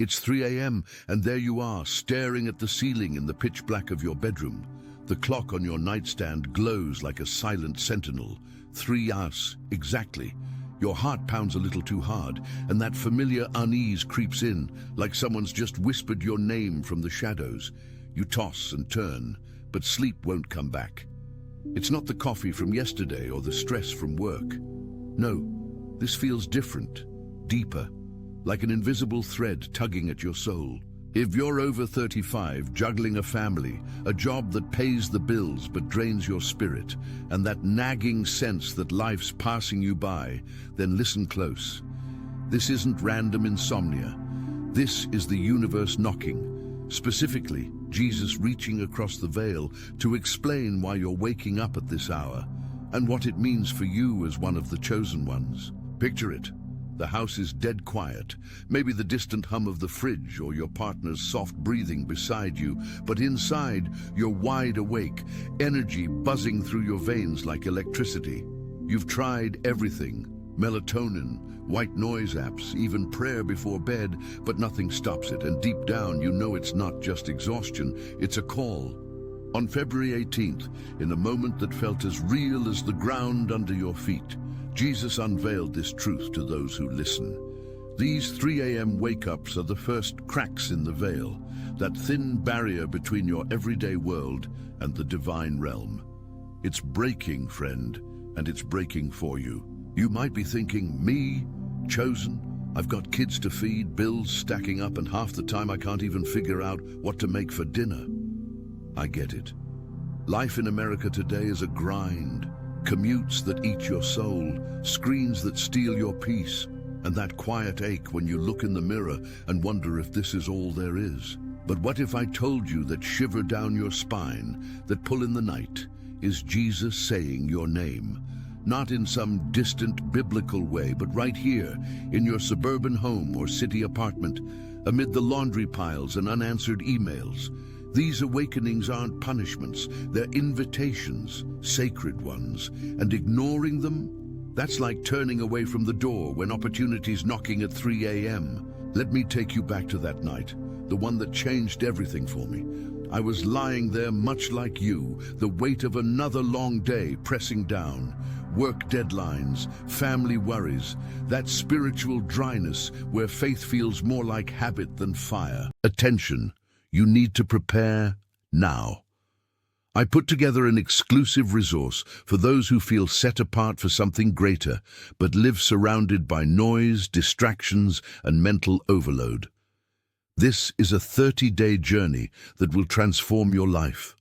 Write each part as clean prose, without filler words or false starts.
It's 3 a.m. and there you are, staring at the ceiling in the pitch black of your bedroom. The clock on your nightstand glows like a silent sentinel. 3 hours, exactly. Your heart pounds a little too hard, and that familiar unease creeps in, like someone's just whispered your name from the shadows. You toss and turn, but sleep won't come back. It's not the coffee from yesterday or the stress from work. No, this feels different, deeper, like an invisible thread tugging at your soul. If you're over 35, juggling a family, a job that pays the bills but drains your spirit, and that nagging sense that life's passing you by, then listen close. This isn't random insomnia. This is the universe knocking. Specifically, Jesus reaching across the veil to explain why you're waking up at this hour, and what it means for you as one of the chosen ones. Picture it. The house is dead quiet, maybe the distant hum of the fridge or your partner's soft breathing beside you, but inside, you're wide awake, energy buzzing through your veins like electricity. You've tried everything, melatonin, white noise apps, even prayer before bed, but nothing stops it, and deep down you know it's not just exhaustion, it's a call. On February 18th, in a moment that felt as real as the ground under your feet, Jesus unveiled this truth to those who listen. These 3 a.m. wake-ups are the first cracks in the veil, that thin barrier between your everyday world and the divine realm. It's breaking, friend, and it's breaking for you. You might be thinking, me? Chosen? I've got kids to feed, bills stacking up, and half the time I can't even figure out what to make for dinner. I get it. Life in America today is a grind. Commutes that eat your soul, screens that steal your peace, and that quiet ache when you look in the mirror and wonder if this is all there is. But what if I told you that shiver down your spine, that pull in the night, is Jesus saying your name? Not in some distant biblical way, but right here, in your suburban home or city apartment, amid the laundry piles and unanswered emails. These awakenings aren't punishments, they're invitations, sacred ones, and ignoring them, that's like turning away from the door when opportunity's knocking at 3 a.m. Let me take you back to that night, the one that changed everything for me. I was lying there much like you, the weight of another long day pressing down. Work deadlines, family worries, that spiritual dryness where faith feels more like habit than fire. Attention. You need to prepare now. I put together an exclusive resource for those who feel set apart for something greater, but live surrounded by noise, distractions, and mental overload. This is a 30-day journey that will transform your life.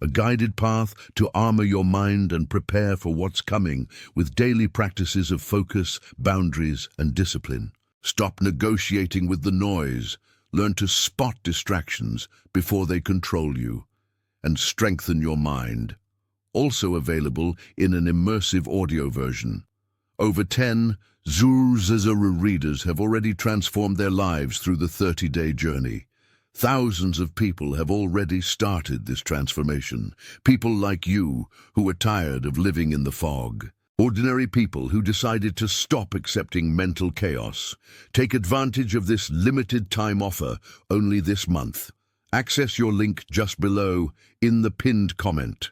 A guided path to armor your mind and prepare for what's coming with daily practices of focus, boundaries, and discipline. Stop negotiating with the noise. Learn to spot distractions before they control you, and strengthen your mind. Also available in an immersive audio version. Over 10 Zuru readers have already transformed their lives through the 30-day journey. Thousands of people have already started this transformation. People like you who are tired of living in the fog. Ordinary people who decided to stop accepting mental chaos. Take advantage of this limited time offer only this month. Access your link just below in the pinned comment.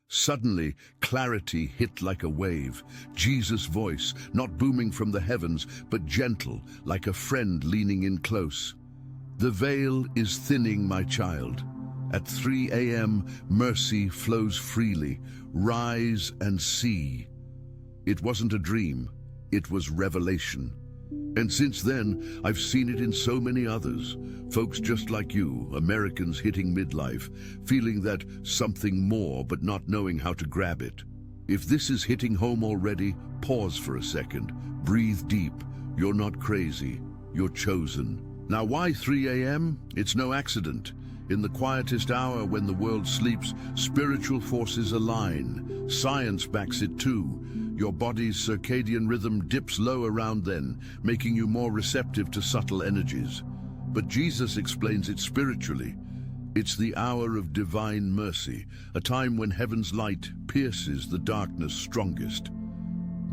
Suddenly, clarity hit like a wave. Jesus' voice, not booming from the heavens, but gentle, like a friend leaning in close. The veil is thinning, my child. At 3 a.m., mercy flows freely. Rise and see. It wasn't a dream, it was revelation. And since then, I've seen it in so many others. Folks just like you, Americans hitting midlife, feeling that something more but not knowing how to grab it. If this is hitting home already, pause for a second. Breathe deep. You're not crazy. You're chosen. Now why 3 a.m.? It's no accident. In the quietest hour when the world sleeps, spiritual forces align. Science backs it too. Your body's circadian rhythm dips low around then, making you more receptive to subtle energies. But Jesus explains it spiritually. It's the hour of divine mercy, a time when heaven's light pierces the darkness strongest.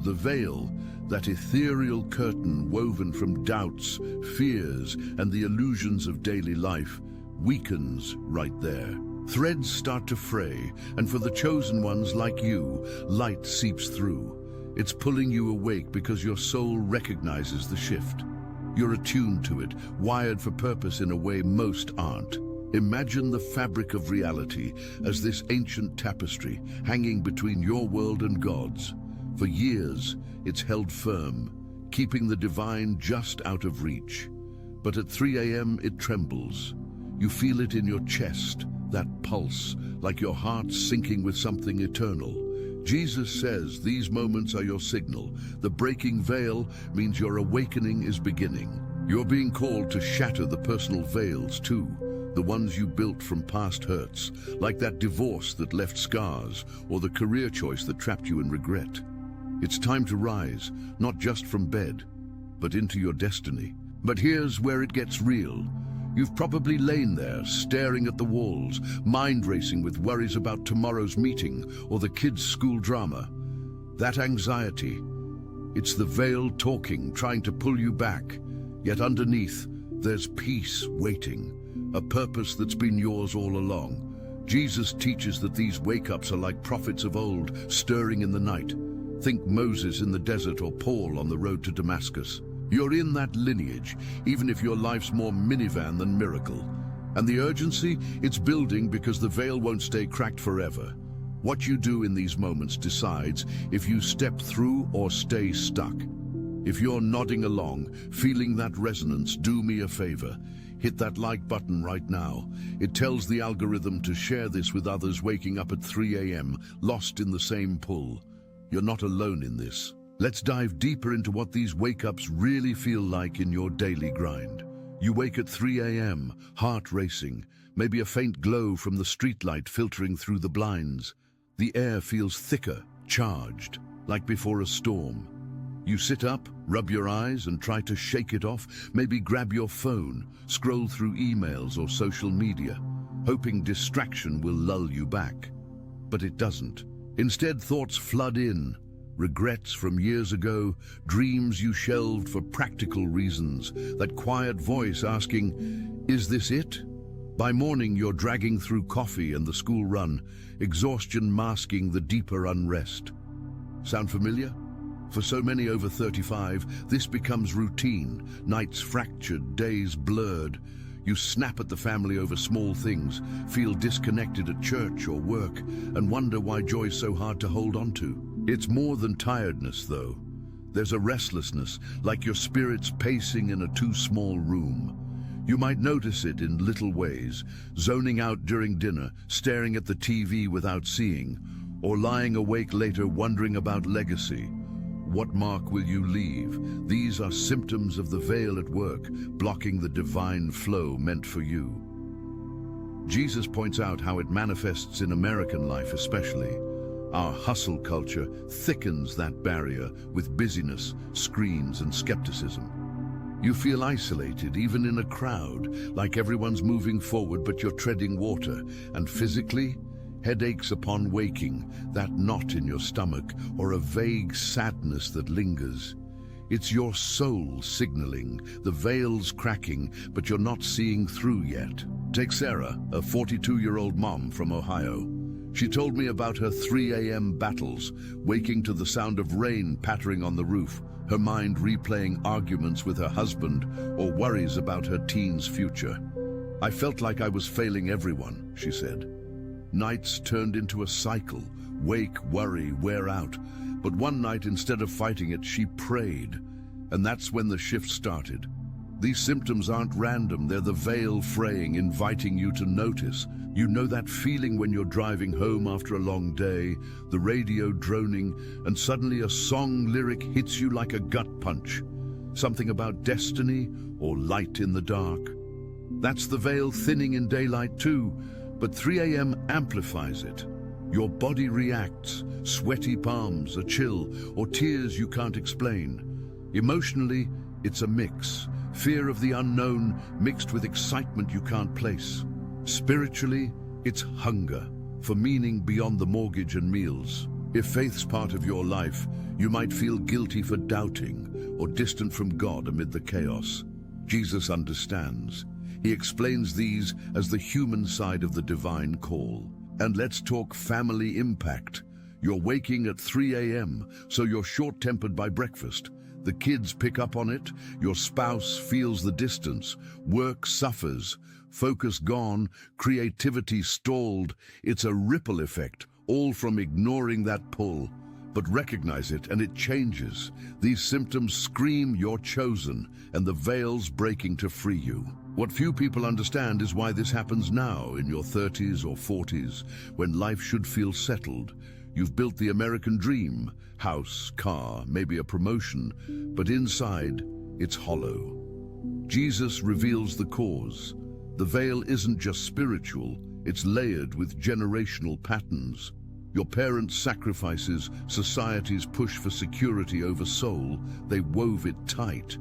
The veil, that ethereal curtain woven from doubts, fears, and the illusions of daily life, weakens right there. Threads start to fray, and for the chosen ones like you, light seeps through. It's pulling you awake because your soul recognizes the shift. You're attuned to it, wired for purpose in a way most aren't. Imagine the fabric of reality as this ancient tapestry hanging between your world and God's. For years, it's held firm, keeping the divine just out of reach. But at 3 a.m. it trembles. You feel it in your chest, that pulse, like your heart syncing with something eternal. Jesus says these moments are your signal. The breaking veil means your awakening is beginning. You're being called to shatter the personal veils too, the ones you built from past hurts, like that divorce that left scars, or the career choice that trapped you in regret. It's time to rise, not just from bed, but into your destiny. But here's where it gets real. You've probably lain there, staring at the walls, mind racing with worries about tomorrow's meeting or the kids' school drama. That anxiety, it's the veil talking, trying to pull you back. Yet underneath, there's peace waiting, a purpose that's been yours all along. Jesus teaches that these wake-ups are like prophets of old, stirring in the night. Think Moses in the desert or Paul on the road to Damascus. You're in that lineage, even if your life's more minivan than miracle. And the urgency, it's building because the veil won't stay cracked forever. What you do in these moments decides if you step through or stay stuck. If you're nodding along, feeling that resonance, do me a favor. Hit that like button right now. It tells the algorithm to share this with others waking up at 3 a.m., lost in the same pull. You're not alone in this. Let's dive deeper into what these wake-ups really feel like in your daily grind. You wake at 3 a.m., heart racing, maybe a faint glow from the streetlight filtering through the blinds. The air feels thicker, charged, like before a storm. You sit up, rub your eyes and try to shake it off, maybe grab your phone, scroll through emails or social media, hoping distraction will lull you back. But it doesn't. Instead, thoughts flood in. Regrets from years ago, dreams you shelved for practical reasons, that quiet voice asking, is this it? By morning, you're dragging through coffee and the school run, exhaustion masking the deeper unrest. Sound familiar? For so many over 35, this becomes routine, nights fractured, days blurred. You snap at the family over small things, feel disconnected at church or work, and wonder why joy's so hard to hold on to. It's more than tiredness, though. There's a restlessness, like your spirit's pacing in a too small room. You might notice it in little ways, zoning out during dinner, staring at the TV without seeing, or lying awake later wondering about legacy. What mark will you leave? These are symptoms of the veil at work, blocking the divine flow meant for you. Jesus points out how it manifests in American life especially. Our hustle culture thickens that barrier with busyness, screens, and skepticism. You feel isolated, even in a crowd, like everyone's moving forward but you're treading water. And physically, headaches upon waking, that knot in your stomach, or a vague sadness that lingers. It's your soul signaling, the veil's cracking, but you're not seeing through yet. Take Sarah, a 42-year-old mom from Ohio. She told me about her 3 a.m. battles, waking to the sound of rain pattering on the roof, her mind replaying arguments with her husband or worries about her teen's future. I felt like I was failing everyone, she said. Nights turned into a cycle, wake, worry, wear out. But one night, instead of fighting it, she prayed. And that's when the shift started. These symptoms aren't random, they're the veil fraying, inviting you to notice. You know that feeling when you're driving home after a long day, the radio droning, and suddenly a song lyric hits you like a gut punch. Something about destiny or light in the dark. That's the veil thinning in daylight too, but 3 a.m. amplifies it. Your body reacts, sweaty palms, a chill, or tears you can't explain. Emotionally, it's a mix. Fear of the unknown mixed with excitement you can't place. Spiritually, it's hunger for meaning beyond the mortgage and meals. If faith's part of your life, you might feel guilty for doubting or distant from God amid the chaos. Jesus understands. He explains these as the human side of the divine call. And let's talk family impact. You're waking at 3 a.m., so you're short-tempered by breakfast. The kids pick up on it, your spouse feels the distance, work suffers, focus gone, creativity stalled. It's a ripple effect, all from ignoring that pull. But recognize it and it changes. These symptoms scream you're chosen, and the veil's breaking to free you. What few people understand is why this happens now, in your 30s or 40s, when life should feel settled. You've built the American dream, house, car, maybe a promotion, but inside, it's hollow. Jesus reveals the cause. The veil isn't just spiritual, it's layered with generational patterns. Your parents' sacrifices, society's push for security over soul, they wove it tight.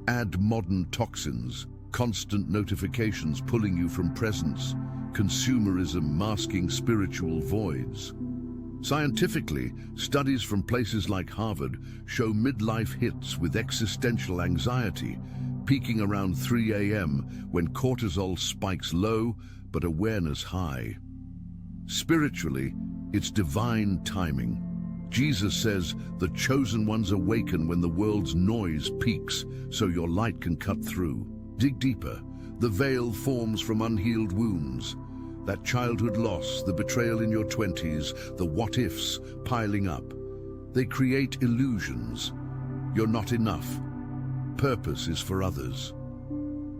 Add modern toxins, constant notifications pulling you from presence, consumerism masking spiritual voids. Scientifically, studies from places like Harvard show midlife hits with existential anxiety, peaking around 3 a.m. when cortisol spikes low but awareness high. Spiritually, it's divine timing. Jesus says the chosen ones awaken when the world's noise peaks so your light can cut through. Dig deeper. The veil forms from unhealed wounds. That childhood loss, the betrayal in your 20s, the what-ifs piling up. They create illusions. You're not enough. Purpose is for others.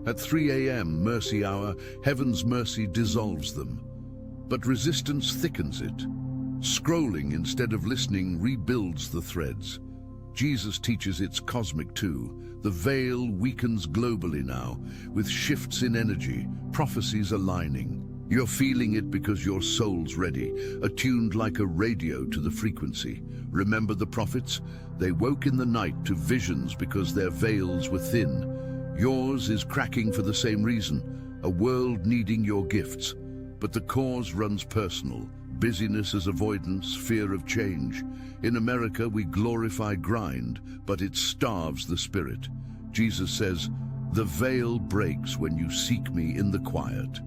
At 3 a.m., mercy hour, heaven's mercy dissolves them. But resistance thickens it. Scrolling instead of listening rebuilds the threads. Jesus teaches it's cosmic too. The veil weakens globally now, with shifts in energy, prophecies aligning. You're feeling it because your soul's ready, attuned like a radio to the frequency. Remember the prophets? They woke in the night to visions because their veils were thin. Yours is cracking for the same reason, a world needing your gifts. But the cause runs personal. Busyness as avoidance, fear of change. In America, we glorify grind, but it starves the spirit. Jesus says, "The veil breaks when you seek me in the quiet."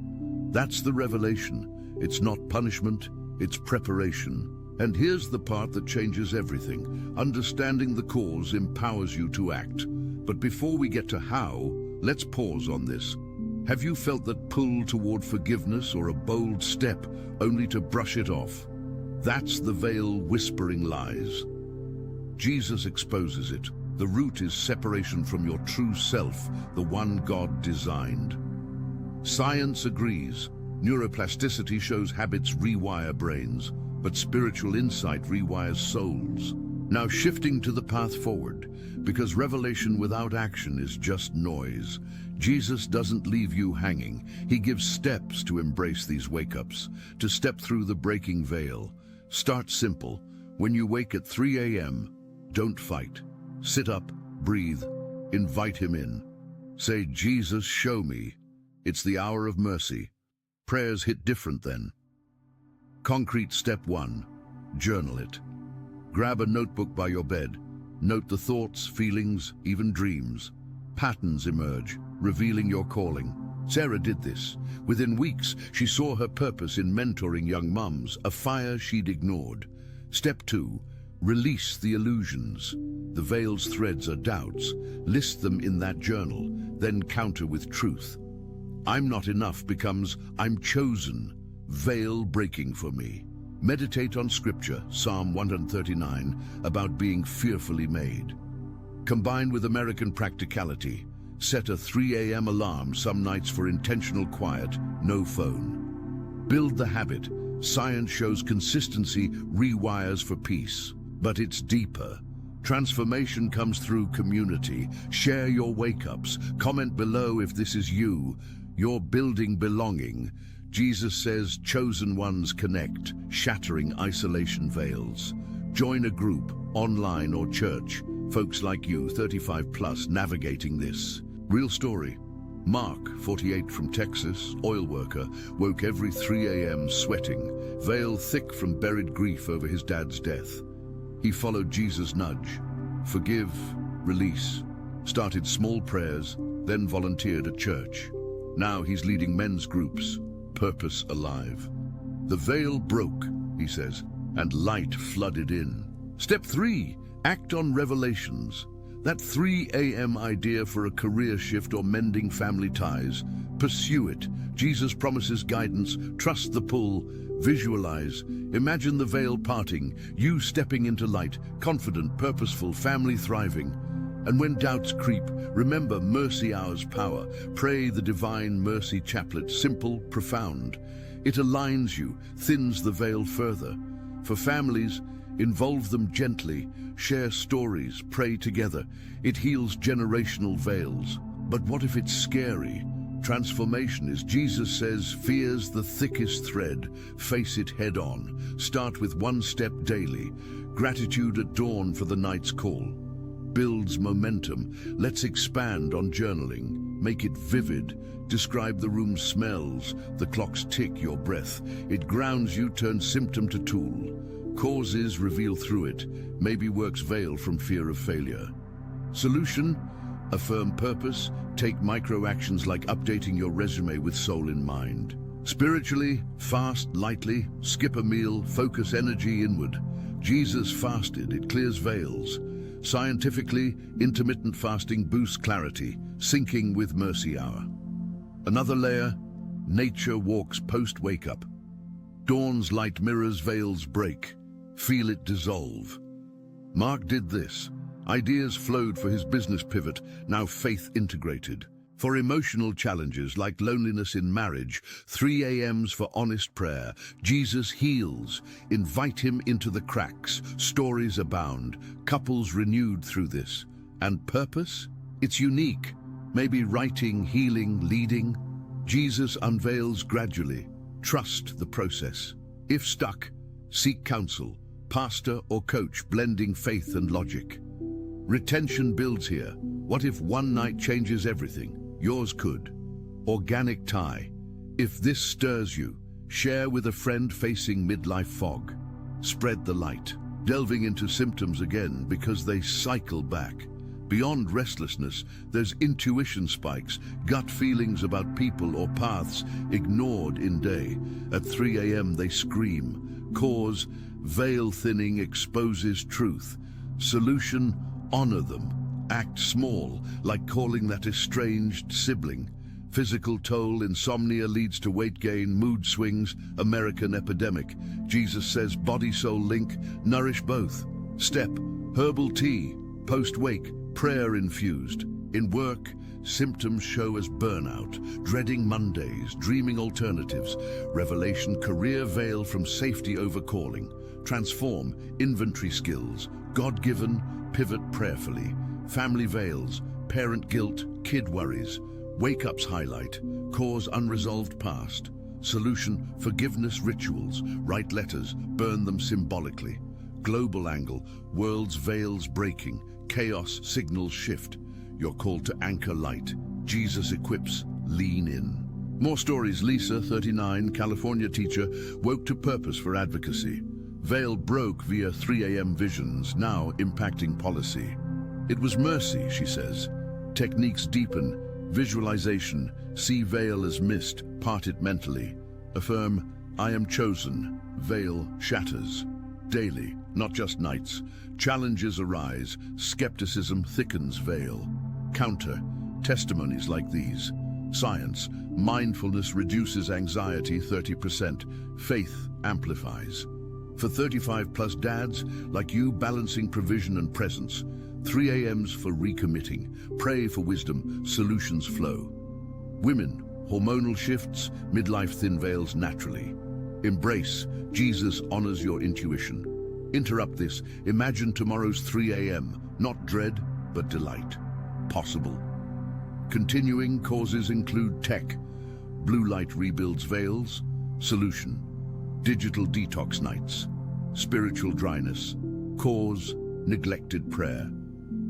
That's the revelation. It's not punishment, it's preparation. And here's the part that changes everything. Understanding the cause empowers you to act. But before we get to how, let's pause on this. Have you felt that pull toward forgiveness or a bold step only to brush it off? That's the veil whispering lies. Jesus exposes it. The root is separation from your true self, the one God designed. Science agrees. Neuroplasticity shows habits rewire brains, but spiritual insight rewires souls. Now shifting to the path forward, because revelation without action is just noise. Jesus doesn't leave you hanging. He gives steps to embrace these wake-ups, to step through the breaking veil. Start simple. When you wake at 3 a.m., don't fight. Sit up, breathe, invite him in. Say, "Jesus, show me." It's the hour of mercy. Prayers hit different then. Concrete step 1, journal it. Grab a notebook by your bed. Note the thoughts, feelings, even dreams. Patterns emerge, revealing your calling. Sarah did this. Within weeks, she saw her purpose in mentoring young mums, a fire she'd ignored. Step 2, release the illusions. The veil's threads are doubts. List them in that journal, then counter with truth. I'm not enough becomes I'm chosen, veil breaking for me. Meditate on scripture, Psalm 139, about being fearfully made. Combine with American practicality. Set a 3 a.m. alarm some nights for intentional quiet, no phone. Build the habit. Science shows consistency rewires for peace. But it's deeper. Transformation comes through community. Share your wake-ups. Comment below if this is you. You're building belonging. Jesus says chosen ones connect, shattering isolation veils. Join a group, online or church. Folks like you, 35 plus, navigating this. Real story. Mark, 48 from Texas, oil worker, woke every 3 a.m. sweating, veil thick from buried grief over his dad's death. He followed Jesus' nudge. Forgive, release. Started small prayers, then volunteered at church. Now he's leading men's groups, purpose alive. The veil broke, he says, and light flooded in. Step 3, act on revelations. That 3 a.m. idea for a career shift or mending family ties. Pursue it. Jesus promises guidance. Trust the pull. Visualize. Imagine the veil parting, you stepping into light, confident, purposeful, family thriving. And when doubts creep, remember Mercy Hour's power. Pray the Divine Mercy Chaplet, simple, profound. It aligns you, thins the veil further. For families, involve them gently, share stories, pray together. It heals generational veils. But what if it's scary? Transformation, as Jesus says, fear's the thickest thread. Face it head on. Start with one step daily. Gratitude at dawn for the night's call. Builds momentum. Let's expand on journaling. Make it vivid. Describe the room's smells, the clock's tick, your breath. It grounds you, turns symptom to tool. Causes reveal through it, maybe works veil from fear of failure. Solution? Affirm purpose, take micro actions like updating your resume with soul in mind. Spiritually, fast lightly, skip a meal, focus energy inward. Jesus fasted, it clears veils. Scientifically, intermittent fasting boosts clarity, syncing with Mercy Hour. Another layer, nature walks post-wake-up. Dawn's light mirrors veils break. Feel it dissolve. Mark did this. Ideas flowed for his business pivot, now faith integrated. For emotional challenges like loneliness in marriage, 3 a.m.s for honest prayer, Jesus heals. Invite him into the cracks. Stories abound. Couples renewed through this. And purpose? It's unique. Maybe writing, healing, leading. Jesus unveils gradually. Trust the process. If stuck, seek counsel. Pastor or coach blending faith and logic. Retention builds here. What if one night changes everything? Yours could. Organic tie. If this stirs you, share with a friend facing midlife fog. Spread the light. Delving into symptoms again because they cycle back. Beyond restlessness, there's intuition spikes, gut feelings about people or paths ignored in day. At 3 a.m. they scream. Cause, veil thinning exposes truth. Solution, honor them. Act small, like calling that estranged sibling. Physical toll, insomnia leads to weight gain, mood swings, American epidemic. Jesus says body-soul link, nourish both. Step, herbal tea, post-wake, prayer infused. In work, symptoms show as burnout, dreading Mondays, dreaming alternatives. Revelation, career veil from safety over calling. Transform, inventory skills, God-given, pivot prayerfully. Family veils, parent guilt, kid worries. Wake-ups highlight, cause unresolved past. Solution, forgiveness rituals, write letters, burn them symbolically. Global angle, world's veils breaking, chaos signals shift. You're called to anchor light. Jesus equips, lean in. More stories. Lisa, 39, California teacher, woke to purpose for advocacy. Veil broke via 3 a.m. visions, now impacting policy. It was mercy, she says. Techniques deepen, visualization, see veil as mist, part it mentally. Affirm, I am chosen, veil shatters. Daily, not just nights. Challenges arise, skepticism thickens veil. Counter, testimonies like these. Science, mindfulness reduces anxiety 30%. Faith amplifies. For 35-plus dads, like you, balancing provision and presence. 3 a.m.s for recommitting. Pray for wisdom, solutions flow. Women, hormonal shifts, midlife thin veils naturally. Embrace, Jesus honors your intuition. Interrupt this, imagine tomorrow's 3 a.m., not dread, but delight. Possible. Continuing causes include tech. Blue light rebuilds veils. Solution. Digital detox nights. Spiritual dryness. Cause, neglected prayer.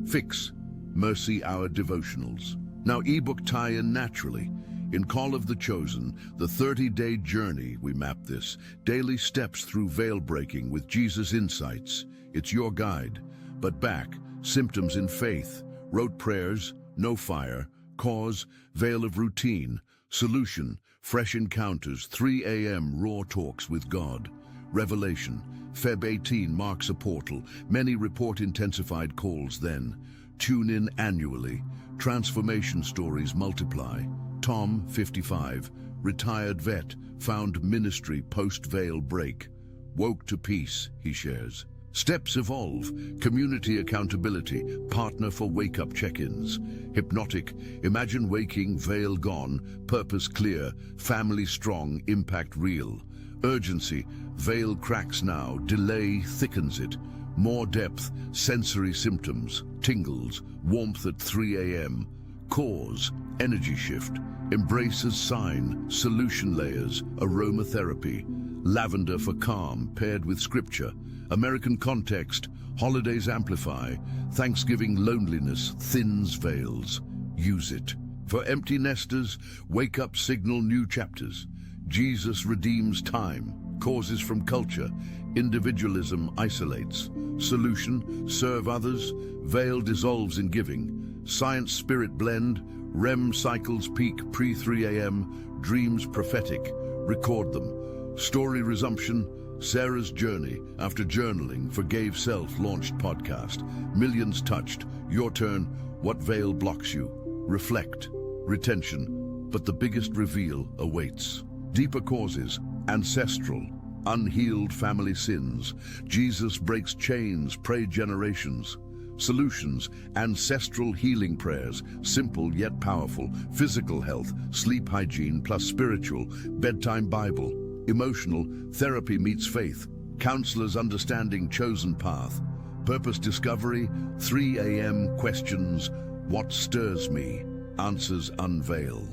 Fix, Mercy Hour devotionals. Now ebook tie in naturally. In Call of the Chosen, the 30-day journey, we map this. Daily steps through veil breaking with Jesus insights. It's your guide. But back, symptoms in faith, rote prayers, no fire, cause, veil of routine, solution, fresh encounters, 3 a.m. raw talks with God. Revelation, Feb 18 marks a portal. Many report intensified calls then. Tune in annually. Transformation stories multiply. Tom, 55, retired vet, found ministry post-veil break. Woke to peace, he shares. Steps evolve, community accountability, partner for wake-up check-ins. Hypnotic, imagine waking, veil gone, purpose clear, family strong, impact real. Urgency, veil cracks now, delay thickens it. More depth, sensory symptoms, tingles, warmth at 3 a.m. Cause, energy shift, embraces sign, solution layers, aromatherapy. Lavender for calm, paired with scripture. American context, holidays amplify. Thanksgiving loneliness, thins veils. Use it. For empty nesters, wake up signal new chapters. Jesus redeems time, causes from culture. Individualism isolates. Solution, serve others. Veil dissolves in giving. Science spirit blend. REM cycles peak pre-3 a.m. Dreams prophetic. Record them. Story resumption. Sarah's journey after journaling forgave self launched podcast. Millions touched. Your turn. What veil blocks you? Reflect. Retention. But the biggest reveal awaits. Deeper causes. Ancestral. Unhealed family sins. Jesus breaks chains. Pray generations. Solutions, ancestral healing prayers, simple yet powerful, physical health, sleep hygiene plus spiritual, bedtime Bible, emotional, therapy meets faith, counselors understanding chosen path, purpose discovery, 3 a.m. questions, what stirs me, answers unveil.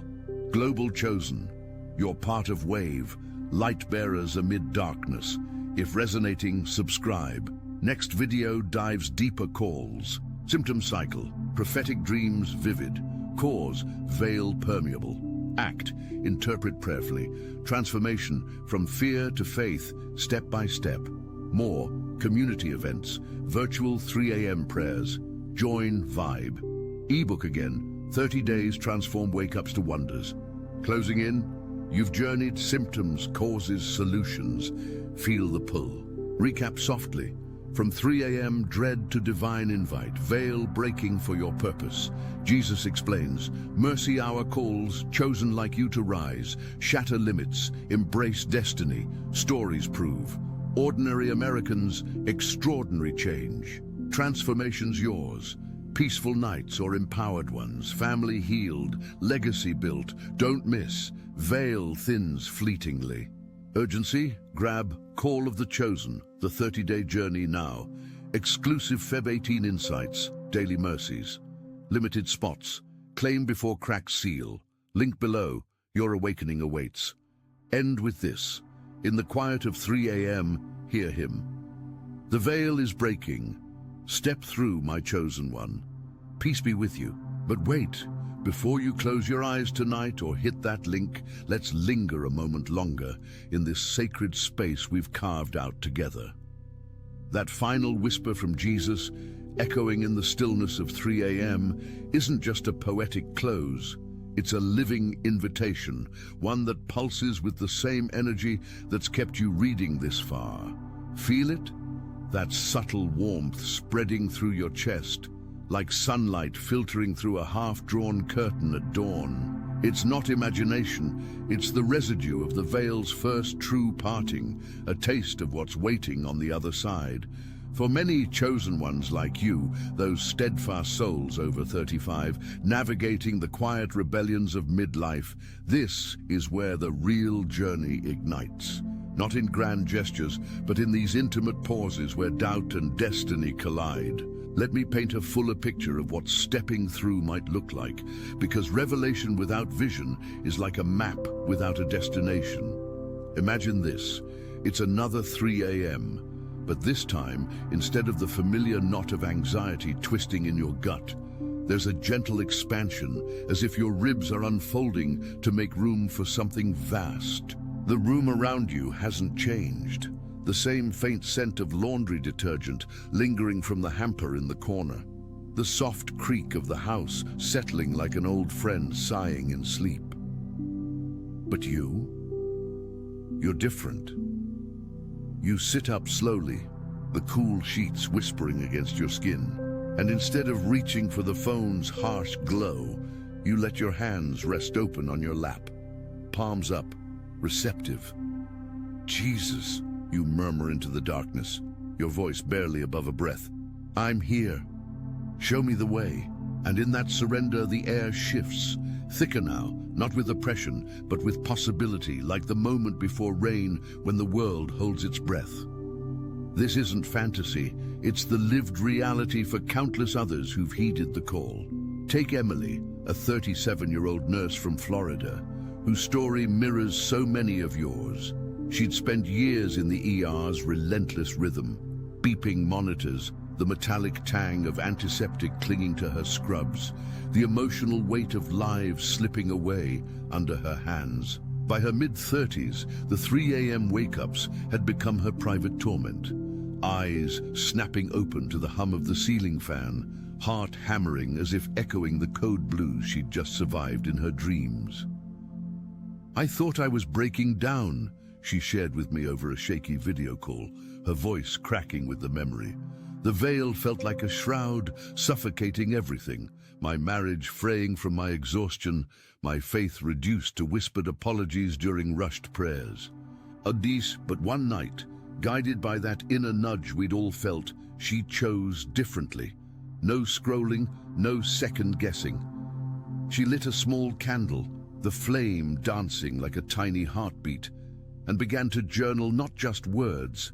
Global chosen, you're part of wave, light bearers amid darkness. If resonating, subscribe. Next video dives deeper calls. Symptom cycle, prophetic dreams vivid. Cause, veil permeable. Act, interpret prayerfully. Transformation, from fear to faith, step by step. More, community events, virtual 3 a.m. prayers. Join, vibe. Ebook again, 30 days transform wake-ups to wonders. Closing in, you've journeyed symptoms, causes, solutions. Feel the pull. Recap softly. From 3 a.m. dread to divine invite, veil breaking for your purpose. Jesus explains, mercy hour calls, chosen like you to rise, shatter limits, embrace destiny, stories prove. Ordinary Americans, extraordinary change. Transformations yours. Peaceful nights or empowered ones, family healed, legacy built, don't miss, veil thins fleetingly. Urgency, grab Call of the Chosen, the 30-day journey now. Exclusive Feb 18 insights, daily mercies. Limited spots, claim before cracks seal. Link below, your awakening awaits. End with this. In the quiet of 3 a.m., hear him. The veil is breaking. Step through, my chosen one. Peace be with you. But wait, before you close your eyes tonight or hit that link, let's linger a moment longer in this sacred space we've carved out together. That final whisper from Jesus, echoing in the stillness of 3 a.m., isn't just a poetic close. It's a living invitation, one that pulses with the same energy that's kept you reading this far. Feel it? That subtle warmth spreading through your chest, like sunlight filtering through a half-drawn curtain at dawn. It's not imagination, it's the residue of the veil's first true parting, a taste of what's waiting on the other side. For many chosen ones like you, those steadfast souls over 35, navigating the quiet rebellions of midlife, this is where the real journey ignites. Not in grand gestures, but in these intimate pauses where doubt and destiny collide. Let me paint a fuller picture of what stepping through might look like, because revelation without vision is like a map without a destination. Imagine this. It's another 3 a.m., but this time, instead of the familiar knot of anxiety twisting in your gut, There's a gentle expansion, as if your ribs are unfolding to make room for something vast. The room around you hasn't changed. The same faint scent of laundry detergent lingering from the hamper in the corner. The soft creak of the house settling like an old friend sighing in sleep. But you're different. You sit up slowly, the cool sheets whispering against your skin, and instead of reaching for the phone's harsh glow, you let your hands rest open on your lap, palms up, receptive. Jesus, you murmur into the darkness, your voice barely above a breath. I'm here. Show me the way. And in that surrender, the air shifts, thicker now, not with oppression, but with possibility, like the moment before rain when the world holds its breath. This isn't fantasy, it's the lived reality for countless others who've heeded the call. Take Emily, a 37-year-old nurse from Florida, whose story mirrors so many of yours. She'd spent years in the ER's relentless rhythm, beeping monitors, the metallic tang of antiseptic clinging to her scrubs, the emotional weight of lives slipping away under her hands. By her mid-30s, the 3 a.m. wake-ups had become her private torment. Eyes snapping open to the hum of the ceiling fan, heart hammering as if echoing the code blues she'd just survived in her dreams. I thought I was breaking down, she shared with me over a shaky video call, her voice cracking with the memory. The veil felt like a shroud, suffocating everything, my marriage fraying from my exhaustion, my faith reduced to whispered apologies during rushed prayers. But one night, guided by that inner nudge we'd all felt, she chose differently. No scrolling, no second-guessing. She lit a small candle, the flame dancing like a tiny heartbeat, and began to journal not just words,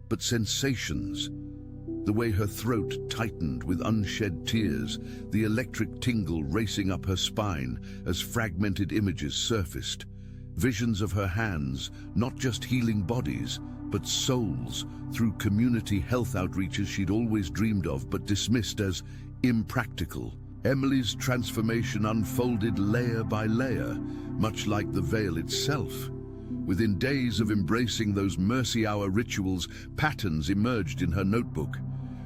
but sensations. The way her throat tightened with unshed tears, the electric tingle racing up her spine as fragmented images surfaced. Visions of her hands, not just healing bodies, but souls, through community health outreaches she'd always dreamed of but dismissed as impractical. Emily's transformation unfolded layer by layer, much like the veil itself. Within days of embracing those mercy hour rituals, patterns emerged in her notebook.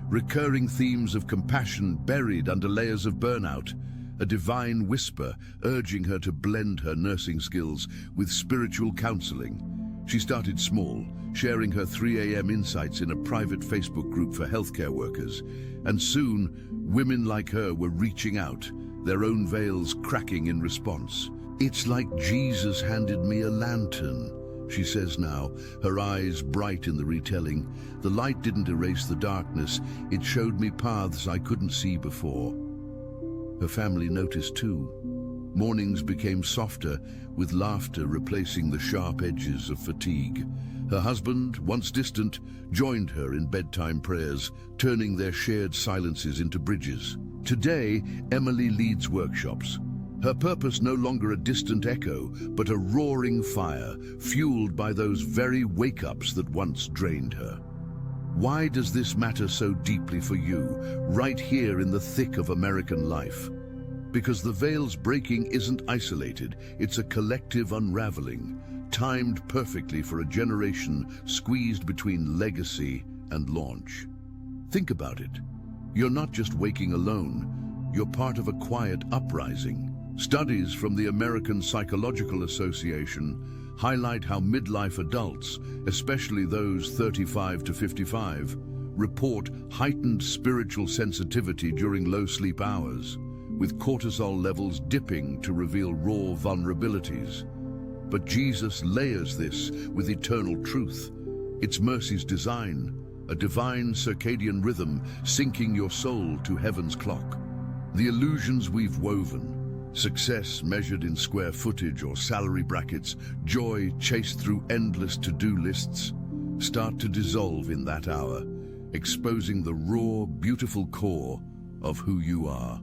Recurring themes of compassion buried under layers of burnout, a divine whisper urging her to blend her nursing skills with spiritual counseling. She started small, sharing her 3 a.m. insights in a private Facebook group for healthcare workers, and soon, women like her were reaching out, their own veils cracking in response. It's like Jesus handed me a lantern, she says now, her eyes bright in the retelling. The light didn't erase the darkness, it showed me paths I couldn't see before. Her family noticed too. Mornings became softer, with laughter replacing the sharp edges of fatigue. Her husband, once distant, joined her in bedtime prayers, turning their shared silences into bridges. Today, Emily leads workshops. Her purpose no longer a distant echo, but a roaring fire, fueled by those very wake-ups that once drained her. Why does this matter so deeply for you, right here in the thick of American life? Because the veil's breaking isn't isolated, it's a collective unraveling, timed perfectly for a generation squeezed between legacy and launch. Think about it. You're not just waking alone, you're part of a quiet uprising. Studies from the American Psychological Association highlight how midlife adults, especially those 35 to 55, report heightened spiritual sensitivity during low sleep hours, with cortisol levels dipping to reveal raw vulnerabilities. But Jesus layers this with eternal truth. It's mercy's design, a divine circadian rhythm syncing your soul to heaven's clock. The illusions we've woven, success measured in square footage or salary brackets, joy chased through endless to-do lists, start to dissolve in that hour, exposing the raw, beautiful core of who you are.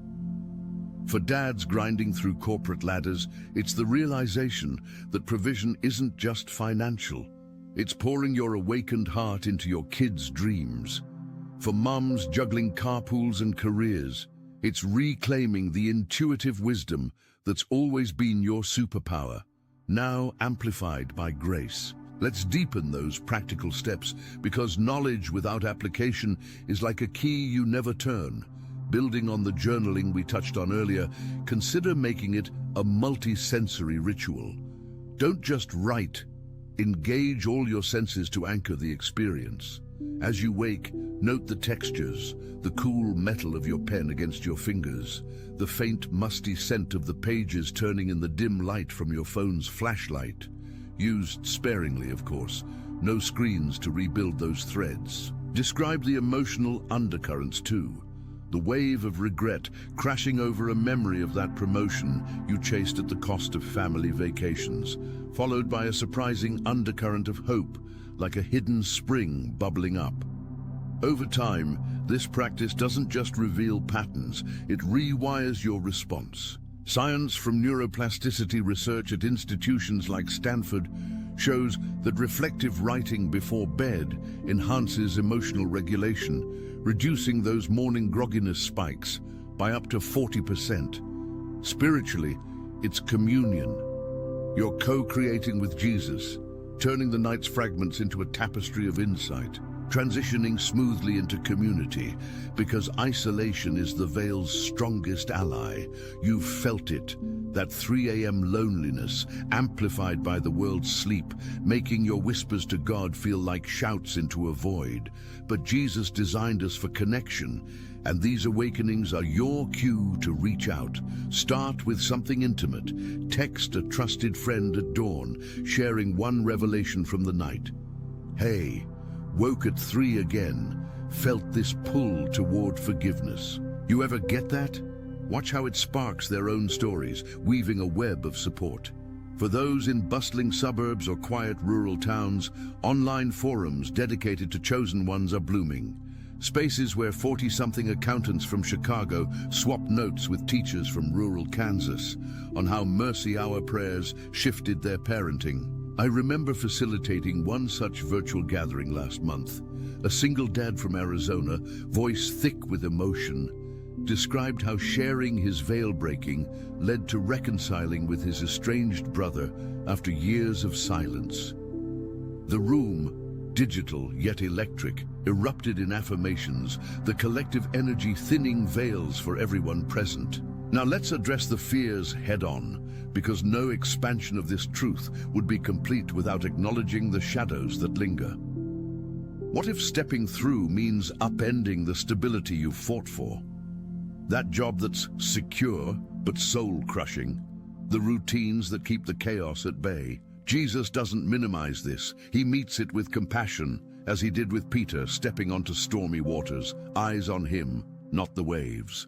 For dads grinding through corporate ladders, it's the realization that provision isn't just financial. It's pouring your awakened heart into your kids' dreams. For mums juggling carpools and careers, It's reclaiming the intuitive wisdom that's always been your superpower, now amplified by grace. Let's deepen those practical steps, because knowledge without application is like a key you never turn. Building on the journaling we touched on earlier, consider making it a multi-sensory ritual. Don't just write. Engage all your senses to anchor the experience. As you wake, note the textures, the cool metal of your pen against your fingers, the faint, musty scent of the pages turning in the dim light from your phone's flashlight. Used sparingly, of course. No screens to rebuild those threads. Describe the emotional undercurrents too. The wave of regret crashing over a memory of that promotion you chased at the cost of family vacations, followed by a surprising undercurrent of hope, like a hidden spring bubbling up. Over time, this practice doesn't just reveal patterns, it rewires your response. Science from neuroplasticity research at institutions like Stanford shows that reflective writing before bed enhances emotional regulation, reducing those morning grogginess spikes by up to 40%. Spiritually, it's communion. You're co-creating with Jesus, turning the night's fragments into a tapestry of insight, transitioning smoothly into community, because isolation is the veil's strongest ally. You've felt it, that 3 a.m. loneliness, amplified by the world's sleep, making your whispers to God feel like shouts into a void. But Jesus designed us for connection, and these awakenings are your cue to reach out. Start with something intimate. Text a trusted friend at dawn, sharing one revelation from the night. Hey, woke at 3 again, felt this pull toward forgiveness. You ever get that? Watch how it sparks their own stories, weaving a web of support. For those in bustling suburbs or quiet rural towns, online forums dedicated to chosen ones are blooming. Spaces where 40-something accountants from Chicago swap notes with teachers from rural Kansas on how Mercy Hour prayers shifted their parenting. I remember facilitating one such virtual gathering last month. A single dad from Arizona, voice thick with emotion, described how sharing his veil breaking led to reconciling with his estranged brother after years of silence. The room, digital yet electric, erupted in affirmations, the collective energy thinning veils for everyone present. Now let's address the fears head-on, because no expansion of this truth would be complete without acknowledging the shadows that linger. What if stepping through means upending the stability you've fought for? That job that's secure but soul-crushing, the routines that keep the chaos at bay. Jesus doesn't minimize this. He meets it with compassion, as he did with Peter stepping onto stormy waters, eyes on him, not the waves.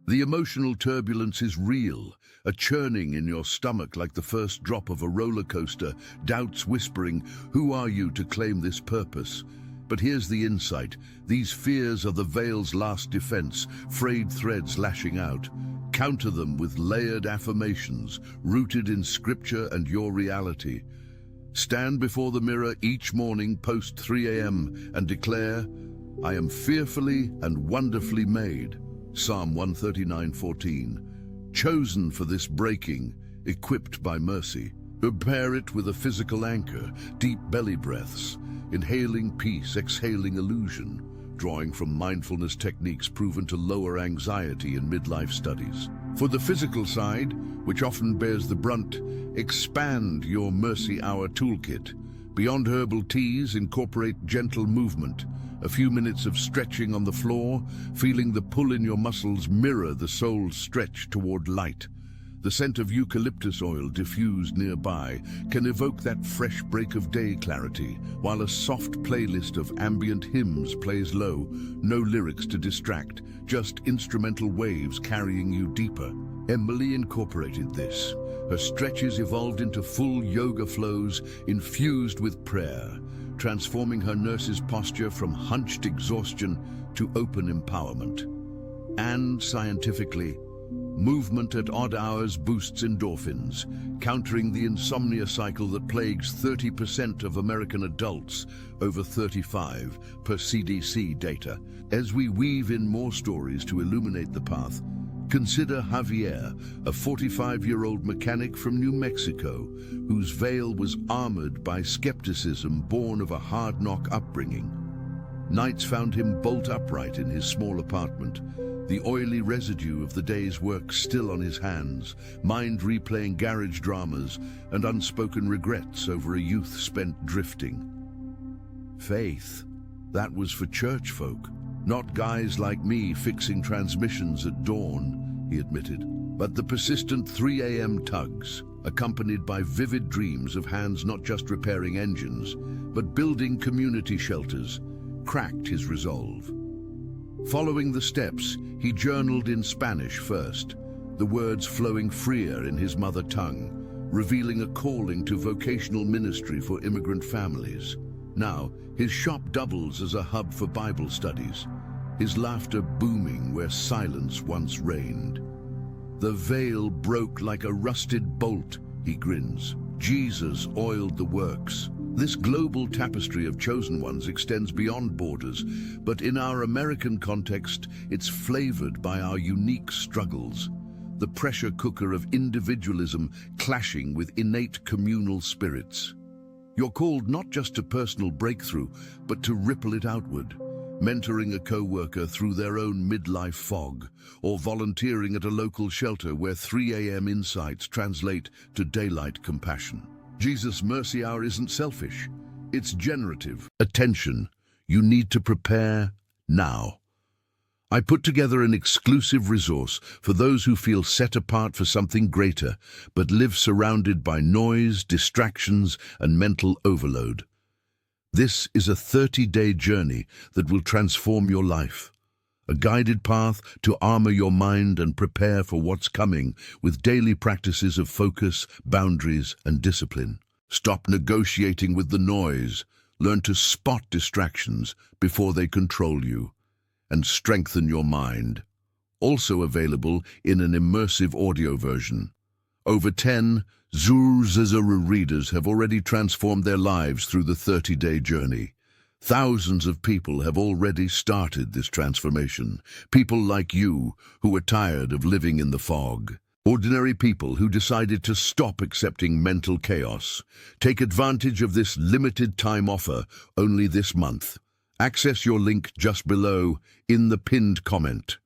The emotional turbulence is real, a churning in your stomach like the first drop of a roller coaster, doubts whispering, "Who are you to claim this purpose?" But here's the insight. These fears are the veil's last defense, frayed threads lashing out. Counter them with layered affirmations, rooted in scripture and your reality. Stand before the mirror each morning post 3 a.m. and declare, "I am fearfully and wonderfully made." Psalm 139:14. Chosen for this breaking, equipped by mercy. Prepare it with a physical anchor, deep belly breaths, inhaling peace, exhaling illusion, drawing from mindfulness techniques proven to lower anxiety in midlife studies. For the physical side, which often bears the brunt, expand your Mercy Hour toolkit. Beyond herbal teas, incorporate gentle movement. A few minutes of stretching on the floor, feeling the pull in your muscles mirror the soul's stretch toward light. The scent of eucalyptus oil diffused nearby can evoke that fresh break of day clarity, while a soft playlist of ambient hymns plays low, no lyrics to distract, just instrumental waves carrying you deeper. Emily incorporated this. Her stretches evolved into full yoga flows infused with prayer, transforming her nurse's posture from hunched exhaustion to open empowerment. And scientifically, Movement at odd hours boosts endorphins, countering the insomnia cycle that plagues 30% of American adults over 35 per CDC data. As we weave in more stories to illuminate the path, consider Javier, a 45-year-old mechanic from New Mexico, whose veil was armored by skepticism born of a hard-knock upbringing. Nights found him bolt upright in his small apartment, the oily residue of the day's work still on his hands, mind replaying garage dramas and unspoken regrets over a youth spent drifting. Faith, that was for church folk, not guys like me fixing transmissions at dawn, he admitted. But the persistent 3 a.m. tugs, accompanied by vivid dreams of hands not just repairing engines, but building community shelters, cracked his resolve. Following the steps, he journaled in Spanish first, the words flowing freer in his mother tongue, revealing a calling to vocational ministry for immigrant families. Now, his shop doubles as a hub for Bible studies, his laughter booming where silence once reigned. The veil broke like a rusted bolt, he grins. Jesus oiled the works. This global tapestry of chosen ones extends beyond borders, but in our American context, it's flavored by our unique struggles. The pressure cooker of individualism clashing with innate communal spirits. You're called not just to personal breakthrough, but to ripple it outward, mentoring a co-worker through their own midlife fog, or volunteering at a local shelter where 3 a.m. insights translate to daylight compassion. Jesus' mercy hour isn't selfish, it's generative. Attention, you need to prepare now. I put together an exclusive resource for those who feel set apart for something greater, but live surrounded by noise, distractions, and mental overload. This is a 30-day journey that will transform your life. A guided path to armor your mind and prepare for what's coming with daily practices of focus, boundaries, and discipline. Stop negotiating with the noise. Learn to spot distractions before they control you. And strengthen your mind. Also available in an immersive audio version. Over 10 Zuru readers have already transformed their lives through the 30-day journey. Thousands of people have already started this transformation. People like you who are tired of living in the fog. Ordinary people who decided to stop accepting mental chaos. Take advantage of this limited time offer only this month. Access your link just below in the pinned comment.